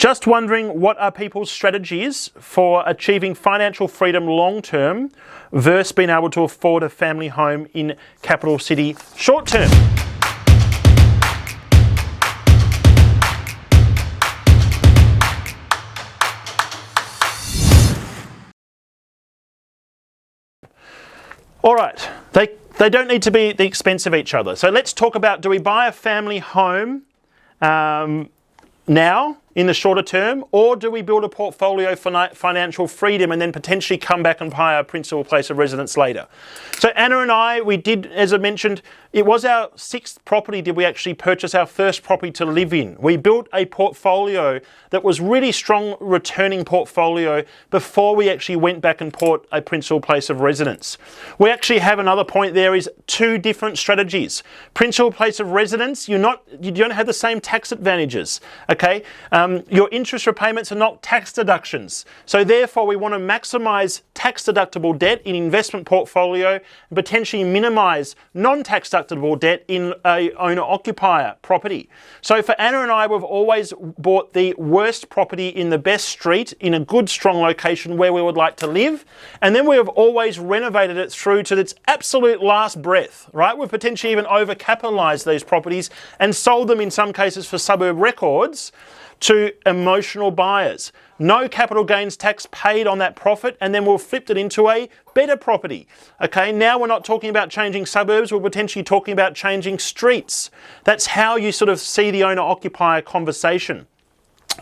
Just wondering, what are people's strategies for achieving financial freedom long term versus being able to afford a family home in capital city short term? All right, they don't need to be at the expense of each other. So let's talk about, do we buy a family home now in the shorter term, or do we build a portfolio for financial freedom and then potentially come back and buy our principal place of residence later? So Anna and I, we did, as I mentioned, it was our 6th property did we actually purchase our first property to live in. We built a portfolio that was really strong returning portfolio before we actually went back and bought a principal place of residence. We actually have another point there is 2 different strategies. Principal place of residence, you don't have the same tax advantages, okay? Your interest repayments are not tax deductions. So therefore we want to maximize tax deductible debt in investment portfolio and potentially minimize non-tax deductible debt in a owner-occupier property. So for Anna and I, we've always bought the worst property in the best street in a good strong location where we would like to live. And then we have always renovated it through to its absolute last breath, right? We've potentially even overcapitalized these properties and sold them in some cases for suburb records to emotional buyers. No capital gains tax paid on that profit, and then we've flipped it into a better property. Okay, now we're not talking about changing suburbs, we're potentially talking about changing streets. That's how you sort of see the owner-occupier conversation.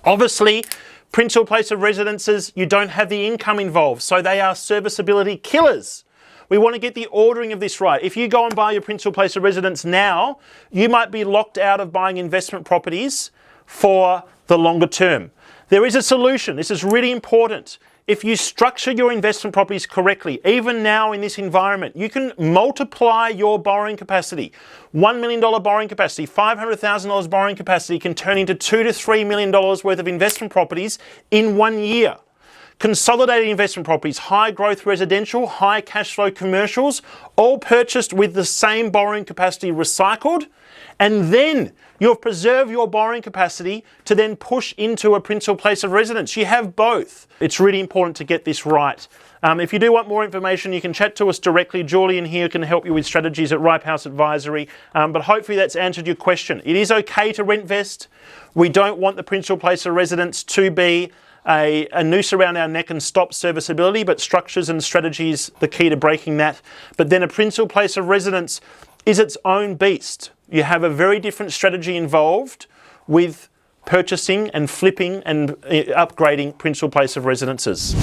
Obviously, principal place of residences, you don't have the income involved, so they are serviceability killers. We want to get the ordering of this right. If you go and buy your principal place of residence now, you might be locked out of buying investment properties for the longer term. There is a solution. This is really important. If you structure your investment properties correctly, even now in this environment, you can multiply your borrowing capacity. $1 million borrowing capacity, $500,000 borrowing capacity can turn into $2 to $3 million worth of investment properties in 1 year. Consolidated investment properties, high growth residential, high cash flow commercials, all purchased with the same borrowing capacity recycled, and then you'll preserve your borrowing capacity to then push into a principal place of residence. You have both. It's really important to get this right. If you do want more information, you can chat to us directly. Julian here can help you with strategies at Ripehouse Advisory, but hopefully that's answered your question. It is okay to rent vest. We don't want the principal place of residence to be a noose around our neck and stop serviceability, but structures and strategies the key to breaking that. But then a principal place of residence is its own beast. You have a very different strategy involved with purchasing and flipping and upgrading principal place of residences.